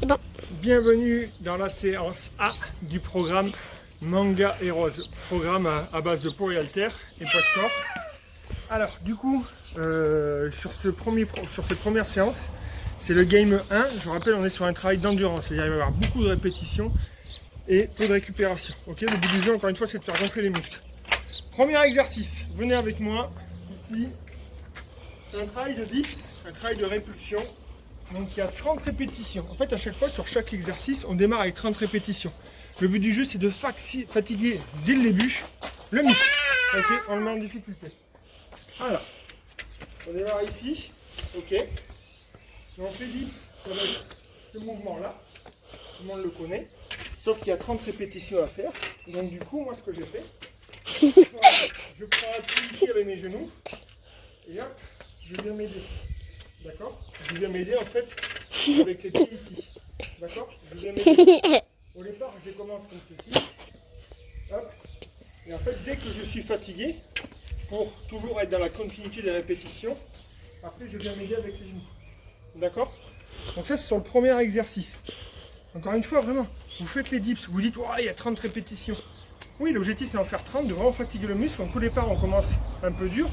Bon. Bienvenue dans la séance A du programme Manga et Rose. Programme à base de poids et haltères et poids de corps. Alors, du coup, sur cette première séance, c'est le game 1. Je vous rappelle, on est sur un travail d'endurance. C'est-à-dire qu'il va y avoir beaucoup de répétitions et peu de récupération. Ok, le but du jeu, encore une fois, c'est de faire gonfler les muscles. Premier exercice, venez avec moi, ici. C'est un travail de dips, un travail de répulsion. Donc il y a 30 répétitions. En fait, à chaque fois, sur chaque exercice, on démarre avec 30 répétitions. Le but du jeu, c'est de fatiguer dès le début le muscle. Ok, on le met en difficulté. Alors, on démarre ici. Ok. Donc les dips, ça va être ce mouvement-là. Tout le monde le connaît. Sauf qu'il y a 30 répétitions à faire. Donc du coup, moi, ce que j'ai fait, je prends appui ici avec mes genoux. Et hop, je viens m'aider. D'accord? Je viens m'aider en fait avec les pieds ici. D'accord? Je viens m'aider. Au départ, je commence comme ceci. Hop. Et en fait, dès que je suis fatigué, pour toujours être dans la continuité des répétitions, après je viens m'aider avec les genoux. D'accord? Donc ça, c'est sur le premier exercice. Encore une fois, vraiment, vous faites les dips, vous dites, oh, il y a 30 répétitions. Oui, l'objectif c'est d'en faire 30, de vraiment fatiguer le muscle. Donc au départ, on commence un peu dur.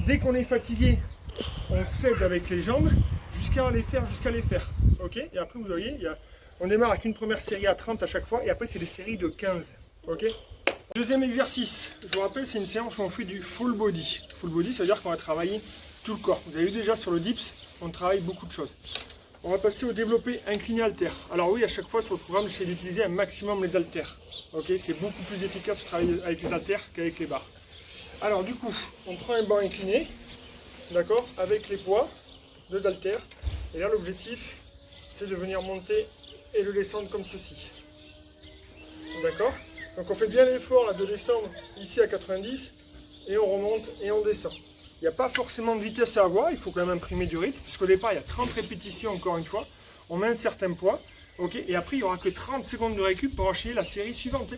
Dès qu'on est fatigué, on cède avec les jambes jusqu'à les faire. Ok? Et après, vous voyez, on démarre avec une première série à 30 à chaque fois. Et après, c'est des séries de 15. Ok? Deuxième exercice. Je vous rappelle, c'est une séance où on fait du full body. Full body, ça veut dire qu'on va travailler tout le corps. Vous avez vu déjà sur le dips, on travaille beaucoup de choses. On va passer au développé incliné haltère. Alors oui, à chaque fois sur le programme, j'essaie d'utiliser un maximum les haltères. Ok? C'est beaucoup plus efficace de travailler avec les haltères qu'avec les barres. Alors du coup, on prend un banc incliné. D'accord, avec les poids, 2 haltères. Et là, l'objectif, c'est de venir monter et le descendre comme ceci. D'accord? Donc, on fait bien l'effort là de descendre ici à 90 et on remonte et on descend. Il n'y a pas forcément de vitesse à avoir, il faut quand même imprimer du rythme, puisqu'au départ, il y a 30 répétitions encore une fois. On met un certain poids, ok? Et après, il n'y aura que 30 secondes de récup pour enchaîner la série suivante.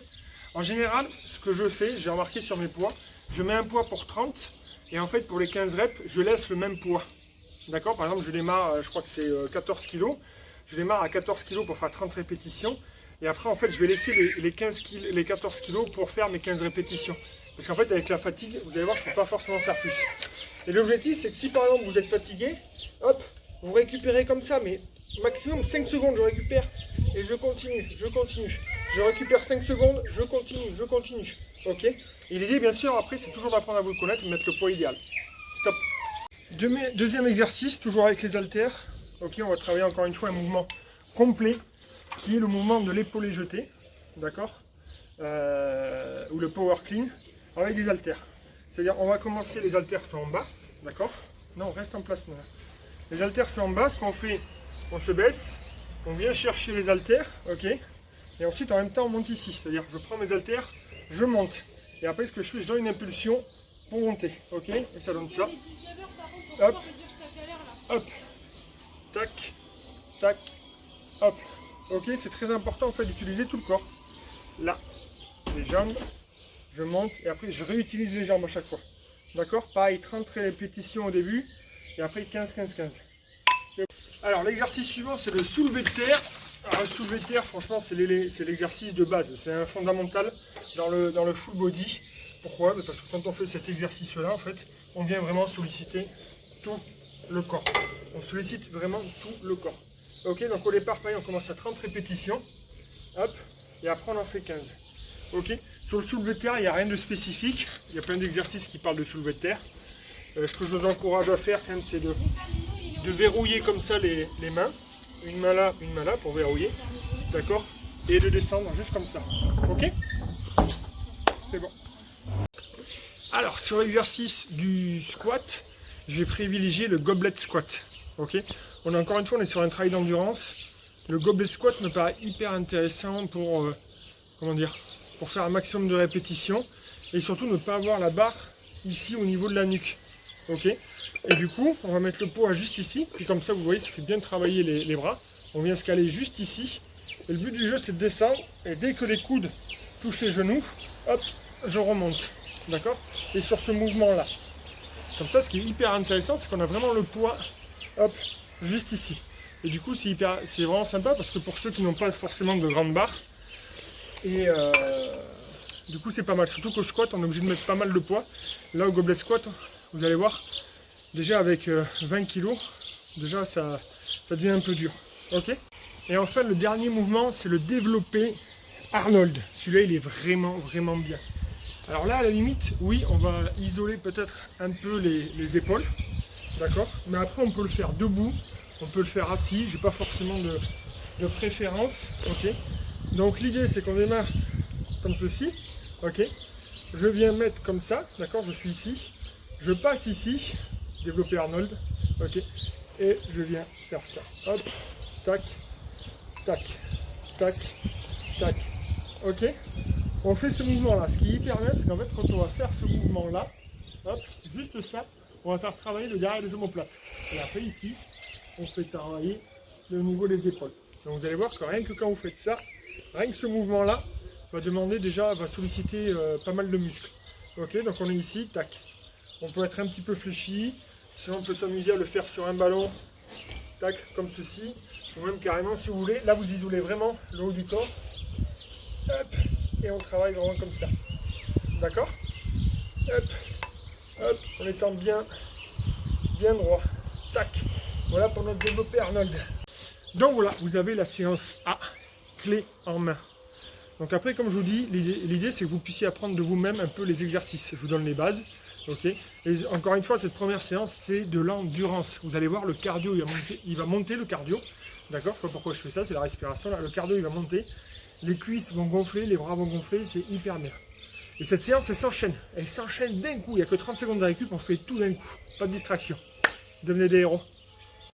En général, ce que je fais, j'ai remarqué sur mes poids, je mets un poids pour 30. Et en fait, pour les 15 reps, je laisse le même poids. D'accord? Par exemple, je démarre, je crois que c'est 14 kg. Je démarre à 14 kg pour faire 30 répétitions. Et après, en fait, je vais laisser les 14 kg pour faire mes 15 répétitions. Parce qu'en fait, avec la fatigue, vous allez voir, je ne peux pas forcément faire plus. Et l'objectif, c'est que si par exemple, vous êtes fatigué, hop, vous récupérez comme ça, mais maximum 5 secondes, je récupère. Et je continue. Je récupère 5 secondes, je continue. Ok? Et l'idée, bien sûr, après, c'est toujours d'apprendre à vous le connaître et de mettre le poids idéal. Stop. Deuxième exercice, toujours avec les haltères. Ok, on va travailler encore une fois un mouvement complet, qui est le mouvement de l'épaulé jeté. D'accord? Ou le power clean, avec les haltères. C'est-à-dire, on va commencer, les haltères sont en bas. D'accord? Non, reste en place. Non. Les haltères sont en bas. Ce qu'on fait, on se baisse, on vient chercher les haltères. Ok? Et ensuite, en même temps, on monte ici. C'est-à-dire, je prends mes haltères, je monte. Et après, ce que je fais, je donne une impulsion pour monter. Ok? Et ça donne ça. Hop. Hop. Tac. Tac. Hop. Ok? C'est très important en fait d'utiliser tout le corps. Là. Les jambes. Je monte. Et après, je réutilise les jambes à chaque fois. D'accord? Pareil, 30 répétitions au début. Et après, 15, 15, 15. Alors, l'exercice suivant, c'est le soulevé de terre. Alors, le soulevé de terre, franchement, c'est l'exercice de base. C'est un fondamental dans le full body. Pourquoi? Parce que quand on fait cet exercice-là, en fait, on vient vraiment solliciter tout le corps. On sollicite vraiment tout le corps. Ok, donc au départ, pareil, on commence à 30 répétitions. Hop, et après, on en fait 15. Ok, sur le soulevé de terre, il n'y a rien de spécifique. Il y a plein d'exercices qui parlent de soulevé de terre. Ce que je vous encourage à faire, quand même, c'est de verrouiller comme ça les mains. Une main là pour verrouiller. D'accord? Et de descendre juste comme ça. Ok? C'est bon. Alors, sur l'exercice du squat, je vais privilégier le goblet squat. Ok? Encore une fois, on est sur un travail d'endurance. Le goblet squat me paraît hyper intéressant pour, pour faire un maximum de répétitions. Et surtout, ne pas avoir la barre ici au niveau de la nuque. Ok? Et du coup, on va mettre le poids juste ici. Puis comme ça, vous voyez, ça fait bien travailler les bras. On vient se caler juste ici. Et le but du jeu, c'est de descendre. Et dès que les coudes touchent les genoux, hop, je remonte. D'accord? Et sur ce mouvement-là. Comme ça, ce qui est hyper intéressant, c'est qu'on a vraiment le poids, hop, juste ici. Et du coup, c'est vraiment sympa parce que pour ceux qui n'ont pas forcément de grandes barres, et du coup, c'est pas mal. Surtout qu'au squat, on est obligé de mettre pas mal de poids. Là, au gobelet squat, vous allez voir, déjà avec 20 kg, déjà ça devient un peu dur. Ok. Et enfin, le dernier mouvement, c'est le développé Arnold. Celui-là, il est vraiment bien. Alors là, à la limite, oui, on va isoler peut-être un peu les épaules. D'accord. Mais après, on peut le faire debout. On peut le faire assis. J'ai pas forcément de préférence. Ok. Donc l'idée, c'est qu'on démarre comme ceci. Ok. Je viens mettre comme ça. D'accord. Je suis ici. Je passe ici. Développer Arnold. Ok. Et je viens faire ça. Hop. Tac. Tac. Tac. Tac. Ok. On fait ce mouvement-là. Ce qui est hyper bien, c'est qu'en fait, quand on va faire ce mouvement-là, hop, juste ça, on va faire travailler le derrière des omoplates. Et après, ici, on fait travailler le niveau des épaules. Donc vous allez voir que rien que quand vous faites ça, rien que ce mouvement-là va solliciter pas mal de muscles. Ok, donc on est ici, tac. On peut être un petit peu fléchi, sinon on peut s'amuser à le faire sur un ballon, tac, comme ceci, ou même carrément si vous voulez. Là, vous isolez vraiment le haut du corps, hop, et on travaille vraiment comme ça. D'accord? Hop, hop, en étant bien droit. Tac. Voilà pour notre développé Arnold. Donc voilà, vous avez la séance A, clé en main. Donc après, comme je vous dis, l'idée c'est que vous puissiez apprendre de vous-même un peu les exercices. Je vous donne les bases. Ok. Et encore une fois, cette première séance, c'est de l'endurance. Vous allez voir, le cardio, il va monter le cardio. D'accord? Pourquoi je fais ça? C'est la respiration. Là. Le cardio, il va monter. Les cuisses vont gonfler, les bras vont gonfler. C'est hyper bien. Et cette séance, elle s'enchaîne. Elle s'enchaîne d'un coup. Il n'y a que 30 secondes de récup, on fait tout d'un coup. Pas de distraction. Devenez des héros.